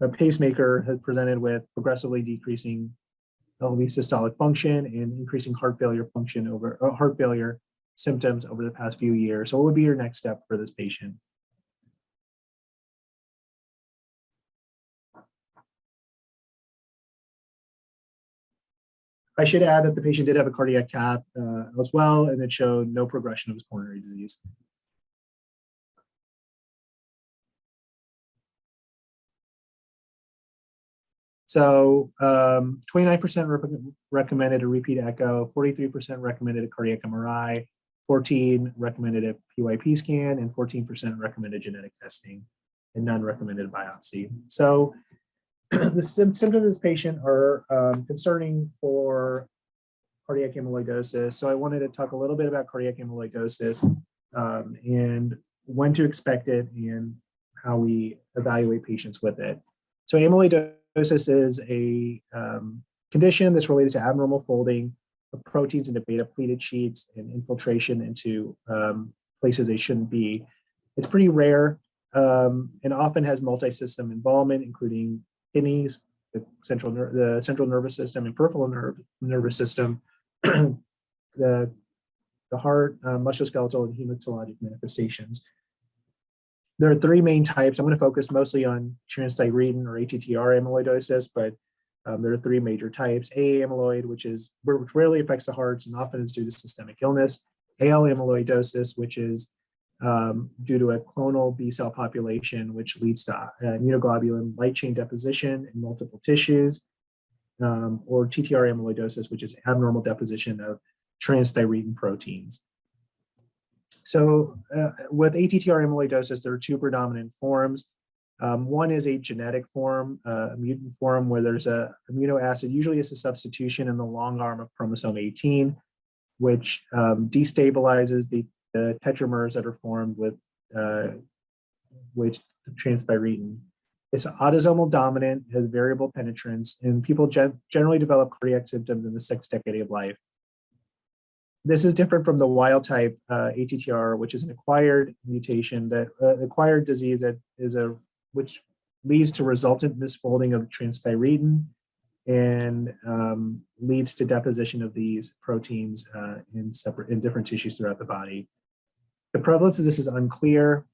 a pacemaker has presented with progressively decreasing LV systolic function and increasing heart failure symptoms over the past few years. So what would be your next step for this patient? I should add that the patient did have a cardiac cath as well, and it showed no progression of his coronary disease. So 29% recommended a repeat echo, 43% recommended a cardiac MRI, 14% recommended a PYP scan, and 14% recommended genetic testing, and none recommended biopsy. So the symptoms of this patient are concerning for cardiac amyloidosis. So I wanted to talk a little bit about cardiac amyloidosis and when to expect it and how we evaluate patients with it. So amyloidosis is a condition that's related to abnormal folding of proteins into beta pleated sheets and infiltration into places they shouldn't be. It's pretty rare and often has multi-system involvement, including kidneys, the central nervous system, and peripheral nervous system, the heart, musculoskeletal, and hematologic manifestations. There are three main types. I'm going to focus mostly on transthyretin or ATTR amyloidosis, but there are three major types: AA amyloid, which rarely affects the hearts and often is due to systemic illness; AL amyloidosis, which is due to a clonal B cell population, which leads to immunoglobulin light chain deposition in multiple tissues; or TTR amyloidosis, which is abnormal deposition of transthyretin proteins. So with ATTR amyloidosis, there are two predominant forms. One is a genetic form, a mutant form, where there's a amino acid, usually it's a substitution in the long arm of chromosome 18, which destabilizes the tetramers that are formed with transthyretin. It's autosomal dominant, has variable penetrance, and people generally develop cardiac symptoms in the sixth decade of life. This is different from the wild type ATTR, which is an acquired mutation, that acquired disease which leads to resultant misfolding of transthyretin and leads to deposition of these proteins in different tissues throughout the body. The prevalence of this is unclear,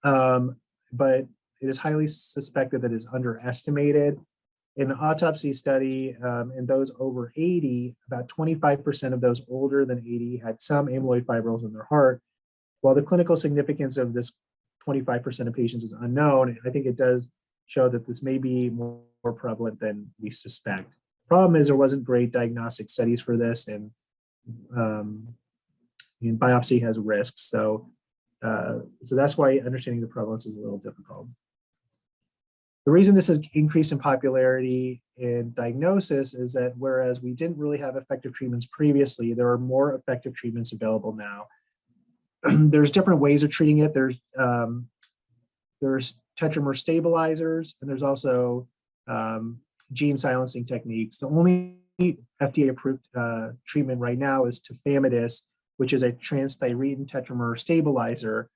but it is highly suspected that it's underestimated. In an autopsy study, in those over 80, about 25% of those older than 80 had some amyloid fibrils in their heart. While the clinical significance of this 25% of patients is unknown, I think it does show that this may be more prevalent than we suspect. Problem is, there wasn't great diagnostic studies for this, and biopsy has risks. So that's why understanding the prevalence is a little difficult. The reason this has increased in popularity in diagnosis is that whereas we didn't really have effective treatments previously, there are more effective treatments available now. There's different ways of treating it. There's tetramer stabilizers, and there's also gene silencing techniques. The only FDA-approved treatment right now is tafamidis, which is a transthyretin tetramer stabilizer.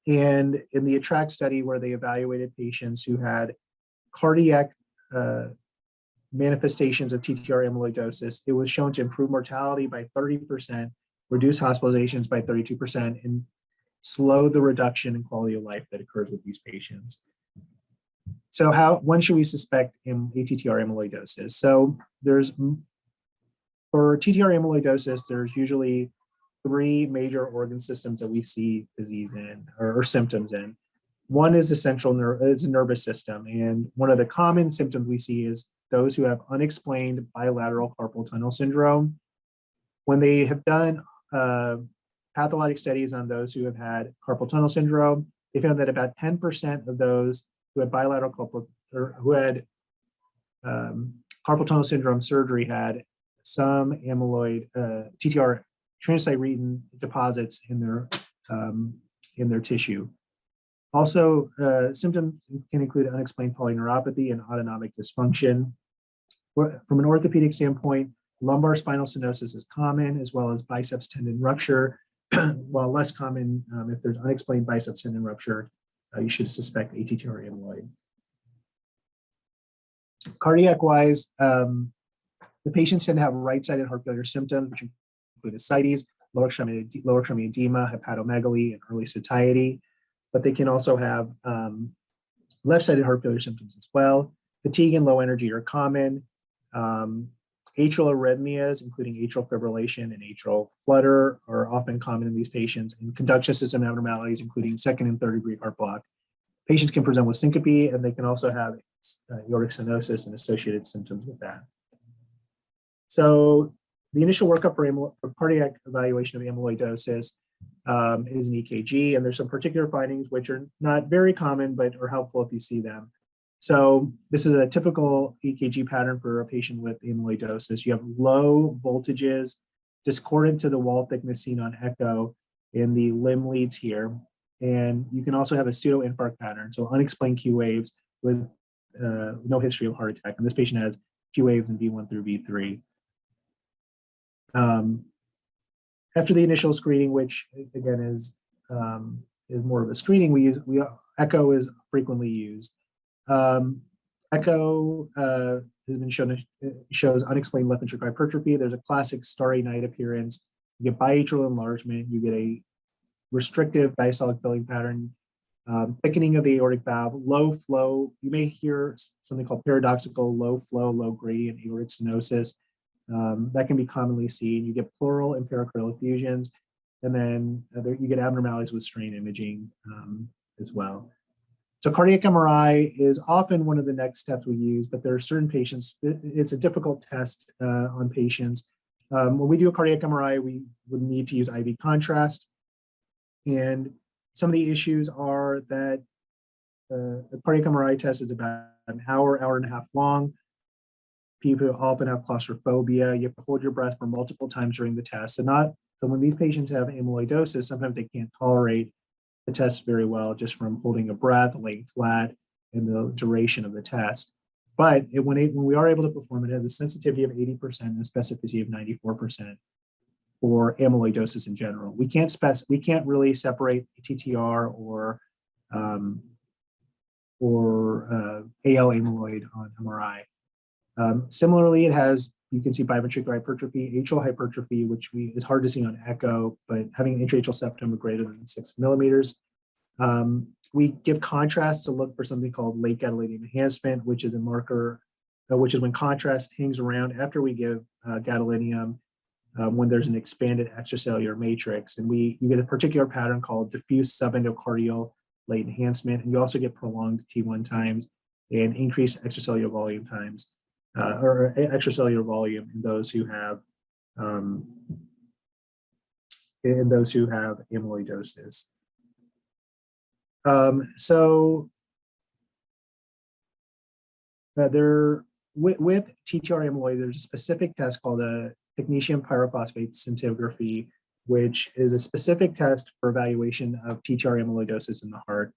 And in the Ffrct study, where they evaluated patients who had cardiac manifestations of TTR amyloidosis, it was shown to improve mortality by 30%, reduce hospitalizations by 32%, and slow the reduction in quality of life that occurs with these patients. So when should we suspect ATTR amyloidosis? So for TTR amyloidosis, there's usually three major organ systems that we see disease in or symptoms in. One is the central is the nervous system. And one of the common symptoms we see is those who have unexplained bilateral carpal tunnel syndrome. When they have done pathologic studies on those who have had carpal tunnel syndrome, they found that about 10% of those who had bilateral carpal or who had carpal tunnel syndrome surgery had some amyloid TTR transthyretin deposits in their tissue. Also, symptoms can include unexplained polyneuropathy and autonomic dysfunction. From an orthopedic standpoint, lumbar spinal stenosis is common, as well as biceps tendon rupture, while less common if there's unexplained biceps tendon rupture, you should suspect ATTR amyloid. Cardiac-wise, the patients tend to have right-sided heart failure symptoms, which include ascites, lower extremity edema, hepatomegaly, and early satiety. But they can also have left-sided heart failure symptoms as well. Fatigue and low energy are common. Atrial arrhythmias, including atrial fibrillation and atrial flutter, are often common in these patients, and conduction system abnormalities, including second and third degree heart block. Patients can present with syncope, and they can also have aortic stenosis and associated symptoms with that. So the initial workup for cardiac evaluation of amyloidosis is an EKG, and there's some particular findings which are not very common, but are helpful if you see them. So this is a typical EKG pattern for a patient with amyloidosis. You have low voltages discordant to the wall thickness seen on echo in the limb leads here. And you can also have a pseudo-infarct pattern, so unexplained Q waves with no history of heart attack. And this patient has Q waves in V1 through V3. After the initial screening, which again is more of a screening, echo is frequently used. Echo has been shown shows unexplained left ventricular hypertrophy. There's a classic starry night appearance. You get biatrial enlargement. You get a restrictive diastolic filling pattern, thickening of the aortic valve, low flow. You may hear something called paradoxical low flow, low gradient aortic stenosis. That can be commonly seen. You get pleural and pericardal effusions, and then you get abnormalities with strain imaging as well. So cardiac MRI is often one of the next steps we use, but there are certain patients, it's a difficult test on patients. When we do a cardiac MRI, we would need to use IV contrast. And some of the issues are that the cardiac MRI test is about an hour, hour and a half long. People often have claustrophobia. You have to hold your breath for multiple times during the test. So when these patients have amyloidosis, sometimes they can't tolerate the test very well just from holding a breath, laying flat, and the duration of the test. But when we are able to perform it, has a sensitivity of 80% and a specificity of 94% for amyloidosis in general. We can't really separate TTR or AL amyloid on MRI. Similarly, you can see biventricular hypertrophy, atrial hypertrophy, which is hard to see on echo, but having an intraatrial septum greater than 6 millimeters. We give contrast to look for something called late gadolinium enhancement, which is a marker, which is when contrast hangs around after we give gadolinium, when there's an expanded extracellular matrix. And you get a particular pattern called diffuse subendocardial late enhancement. And you also get prolonged T1 times and increased extracellular volume times. Or extracellular volume in those who have amyloidosis. With TTR amyloid, there's a specific test called a technetium pyrophosphate scintigraphy, which is a specific test for evaluation of TTR amyloidosis in the heart.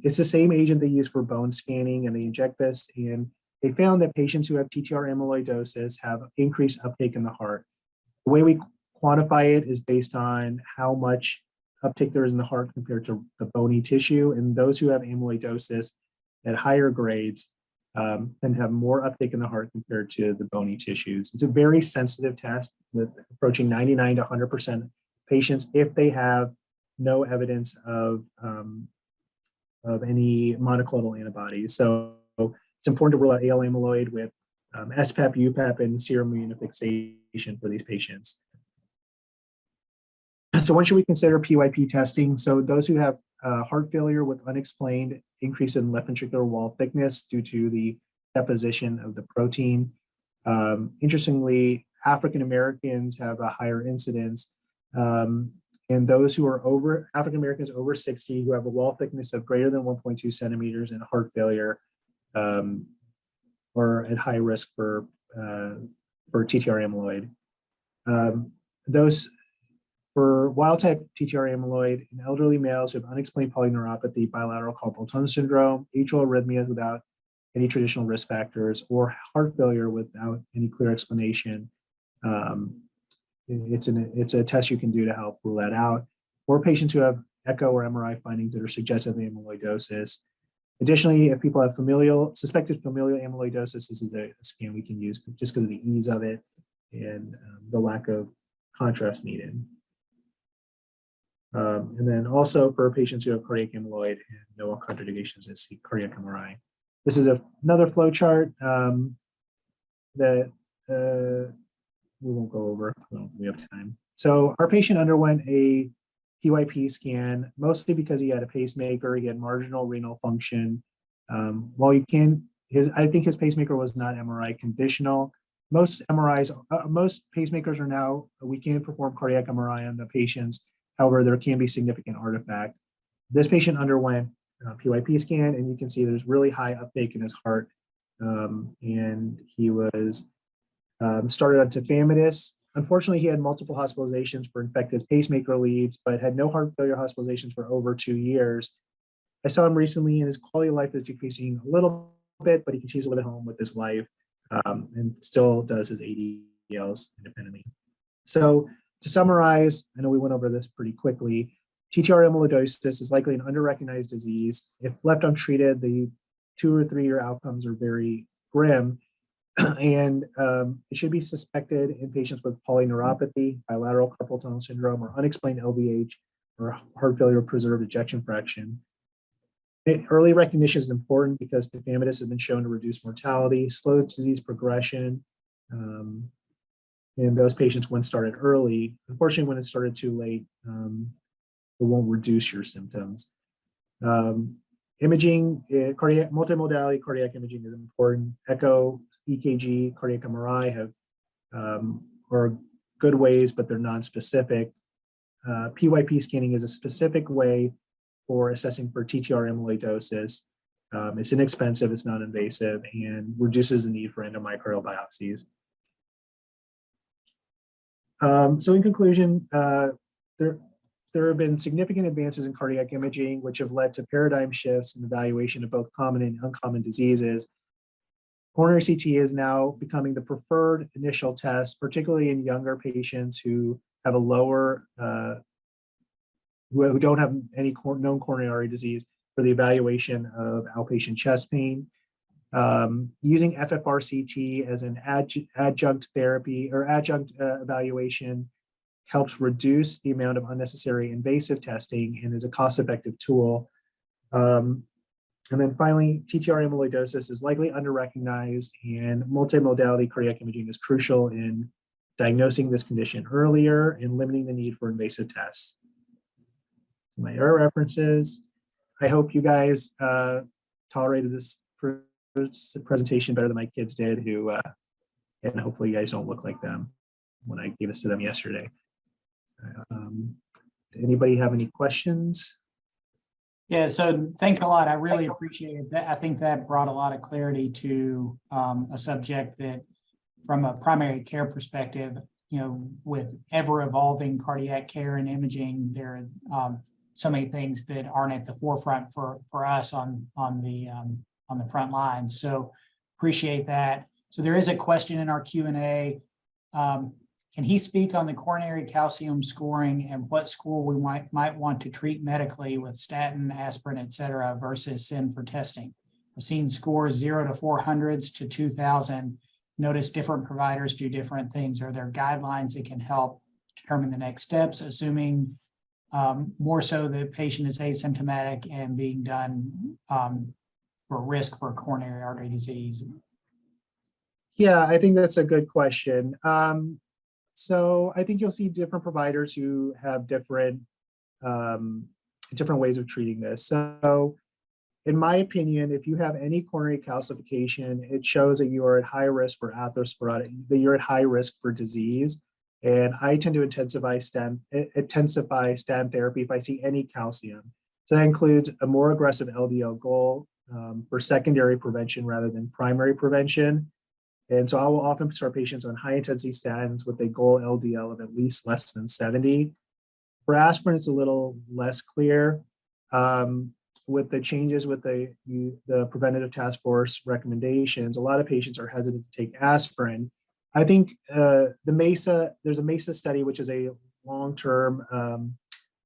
It's the same agent they use for bone scanning, and they inject this, and they found that patients who have TTR amyloidosis have increased uptake in the heart. The way we quantify it is based on how much uptake there is in the heart compared to the bony tissue. And those who have amyloidosis at higher grades tend to have more uptake in the heart compared to the bony tissues. It's a very sensitive test with approaching 99 to 100% patients if they have no evidence of any monoclonal antibodies. So it's important to rule out AL amyloid with SPEP, UPEP, and serum immunofixation for these patients. So when should we consider PYP testing? So those who have heart failure with unexplained increase in left ventricular wall thickness due to the deposition of the protein. Interestingly, African Americans have a higher incidence. And those who are African Americans over 60 who have a wall thickness of greater than 1.2 centimeters and heart failure are at high risk for TTR amyloid. Those for wild-type TTR amyloid in elderly males who have unexplained polyneuropathy, bilateral carpal tunnel syndrome, atrial arrhythmias without any traditional risk factors, or heart failure without any clear explanation, it's a test you can do to help rule that out. Or patients who have echo or MRI findings that are suggestive of amyloidosis. Additionally, if people have suspected familial amyloidosis, this is a scan we can use just because of the ease of it and the lack of contrast needed. And then also for patients who have cardiac amyloid and no contraindications to see cardiac MRI. This is another flow chart that we won't go over. We have time. So our patient underwent a PYP scan, mostly because he had a pacemaker, he had marginal renal function. While you can, I think his pacemaker was not MRI conditional. Most pacemakers are now, we can perform cardiac MRI on the patients. However, there can be significant artifact. This patient underwent a PYP scan, and you can see there's really high uptake in his heart. And he was started on tafamidis. Unfortunately, he had multiple hospitalizations for infected pacemaker leads, but had no heart failure hospitalizations for over 2 years. I saw him recently, and his quality of life is decreasing a little bit, but he continues to live at home with his wife and still does his ADLs independently. So to summarize, I know we went over this pretty quickly. TTR amyloidosis is likely an underrecognized disease. If left untreated, the 2 or 3 year outcomes are very grim. And it should be suspected in patients with polyneuropathy, bilateral carpal tunnel syndrome, or unexplained LVH, or heart failure with preserved ejection fraction. Early recognition is important because tafamidis has been shown to reduce mortality, slow disease progression in those patients when started early. Unfortunately, when it's started too late, it won't reduce your symptoms. Imaging, multimodality cardiac imaging is important. Echo, EKG, cardiac MRI are good ways, but they're non-specific. PYP scanning is a specific way for assessing for TTR amyloidosis. It's inexpensive, it's non-invasive, and reduces the need for endomyocardial biopsies. So in conclusion, there have been significant advances in cardiac imaging, which have led to paradigm shifts in evaluation of both common and uncommon diseases. Coronary CT is now becoming the preferred initial test, particularly in younger patients who have a lower, who don't have any known coronary disease for the evaluation of outpatient chest pain. Using FFR-CT as an adjunct therapy or adjunct evaluation helps reduce the amount of unnecessary invasive testing and is a cost-effective tool. And then finally, TTR amyloidosis is likely underrecognized, and multimodality cardiac imaging is crucial in diagnosing this condition earlier and limiting the need for invasive tests. My error references. I hope you guys tolerated this presentation better than my kids did, and hopefully you guys don't look like them when I gave this to them yesterday. Anybody have any questions? Yeah, so thanks a lot. I really appreciate that. I think that brought a lot of clarity to a subject that, from a primary care perspective, with ever evolving cardiac care and imaging, there are so many things that aren't at the forefront for us on the front line. So appreciate that. So there is a question in our Q&A. Can he speak on the coronary calcium scoring and what score we might want to treat medically with statin, aspirin, et cetera, versus send for testing? I've seen scores 0 to 400s to 2,000. Notice different providers do different things. Are there guidelines that can help determine the next steps, assuming more so the patient is asymptomatic and being done for risk for coronary artery disease? Yeah, I think that's a good question. So I think you'll see different providers who have different ways of treating this. So in my opinion, if you have any coronary calcification, it shows that you are at high risk for atherosclerotic, that you're at high risk for disease. And I tend to intensify stent therapy if I see any calcium. So that includes a more aggressive LDL goal for secondary prevention rather than primary prevention. And so I will often start patients on high intensity statins with a goal LDL of at least less than 70. For aspirin, it's a little less clear. With the changes with the preventative task force recommendations, a lot of patients are hesitant to take aspirin. I think there's a MESA study, which is a long-term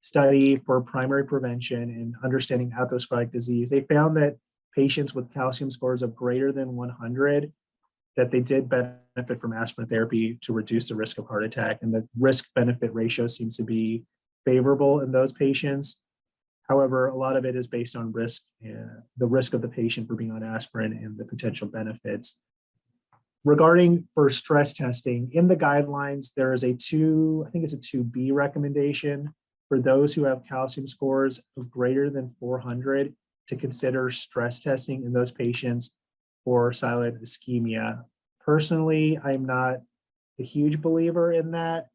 study for primary prevention and understanding atherosclerotic disease. They found that patients with calcium scores of greater than 100, that they did benefit from aspirin therapy to reduce the risk of heart attack. And the risk-benefit ratio seems to be favorable in those patients. However, a lot of it is based on risk, the risk of the patient for being on aspirin and the potential benefits. Regarding for stress testing, in the guidelines, there is I think it's a 2B recommendation for those who have calcium scores of greater than 400 to consider stress testing in those patients for silent ischemia. Personally, I'm not a huge believer in that.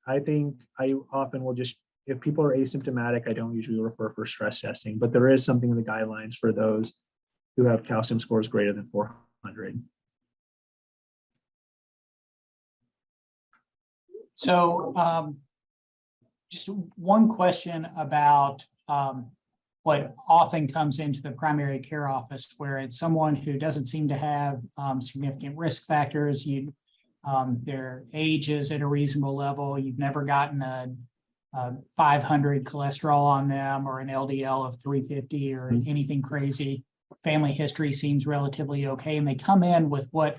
I think I often will just, if people are asymptomatic, I don't usually refer for stress testing, but there is something in the guidelines for those who have calcium scores greater than 400. So just one question about what often comes into the primary care office, where it's someone who doesn't seem to have significant risk factors. Their age is at a reasonable level. You've never gotten a 500 cholesterol on them or an LDL of 350 or anything crazy. Family history seems relatively okay. And they come in with what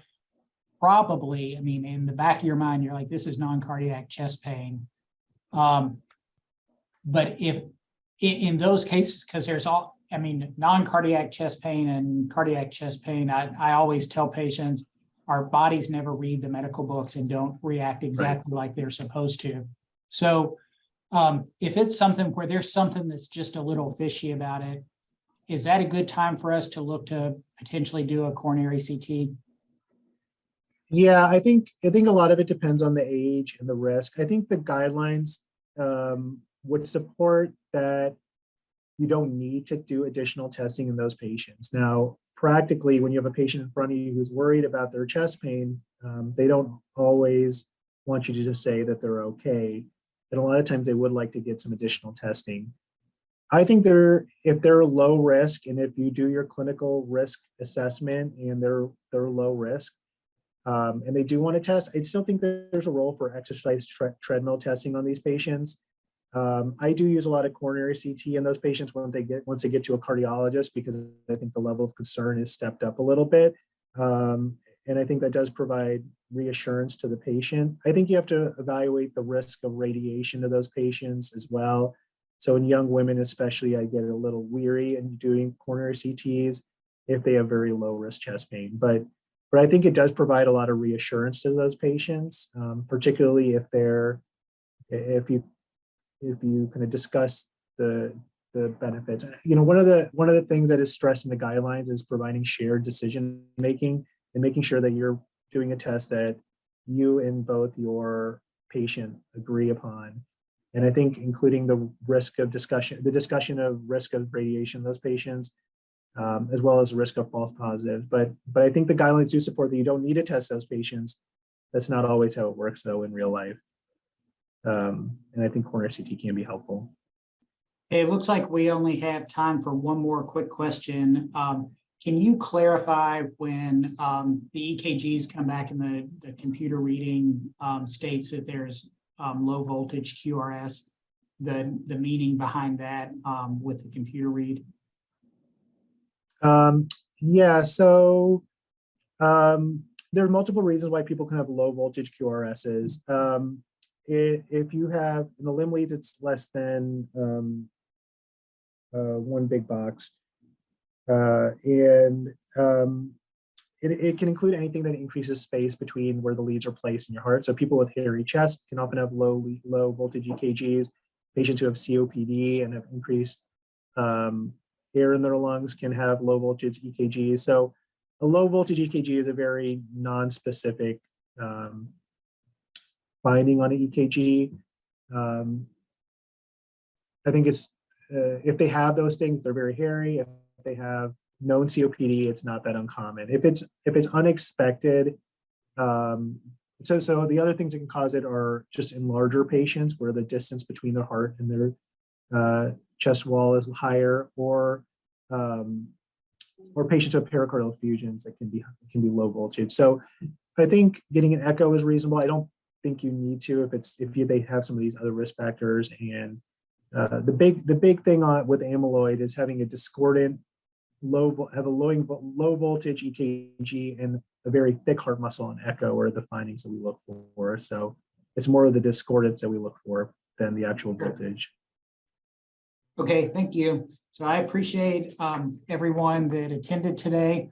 probably, I mean, in the back of your mind, you're like, this is non-cardiac chest pain. But if in those cases, because there's non-cardiac chest pain and cardiac chest pain, I always tell patients our bodies never read the medical books and don't react exactly like they're supposed to. So if it's something where there's something that's just a little fishy about it, is that a good time for us to look to potentially do a coronary CT? Yeah, I think a lot of it depends on the age and the risk. I think the guidelines would support that you don't need to do additional testing in those patients. Now, practically, when you have a patient in front of you who's worried about their chest pain, they don't always want you to just say that they're okay. And a lot of times they would like to get some additional testing. I think if they're low risk, and if you do your clinical risk assessment and they're low risk, and they do want to test, I still think there's a role for exercise treadmill testing on these patients. I do use a lot of coronary CT in those patients once they get to a cardiologist, because I think the level of concern is stepped up a little bit. And I think that does provide reassurance to the patient. I think you have to evaluate the risk of radiation to those patients as well. So in young women especially, I get a little weary in doing coronary CTs if they have very low risk chest pain. But I think it does provide a lot of reassurance to those patients, particularly if you kind of discuss the benefits. One of the things that is stressed in the guidelines is providing shared decision making and making sure that you're doing a test that you and both your patient agree upon. And I think including the discussion of risk of radiation in those patients, as well as risk of false positives. But I think the guidelines do support that you don't need to test those patients. That's not always how it works, though, in real life. And I think coronary CT can be helpful. It looks like we only have time for one more quick question. Can you clarify when the EKGs come back and the computer reading states that there's low voltage QRS, the meaning behind that with the computer read? Yeah, so there are multiple reasons why people can have low voltage QRSs. If you have, in the limb leads, it's less than one big box. And it can include anything that increases space between where the leads are placed in your heart. So people with hairy chest can often have low voltage EKGs. Patients who have COPD and have increased air in their lungs can have low voltage EKGs. So a low voltage EKG is a very non-specific finding on an EKG. I think it's if they have those things, they're very hairy. If they have known COPD, it's not that uncommon. If it's unexpected, so the other things that can cause it are just in larger patients where the distance between their heart and their chest wall is higher, or patients with pericardial effusions that can be low voltage. So I think getting an echo is reasonable. I don't think you need to if they have some of these other risk factors. And the big thing with amyloid is having a discordant low voltage EKG and a very thick heart muscle and echo are the findings that we look for. So it's more of the discordance that we look for than the actual voltage. Okay, thank you. So I appreciate everyone that attended today.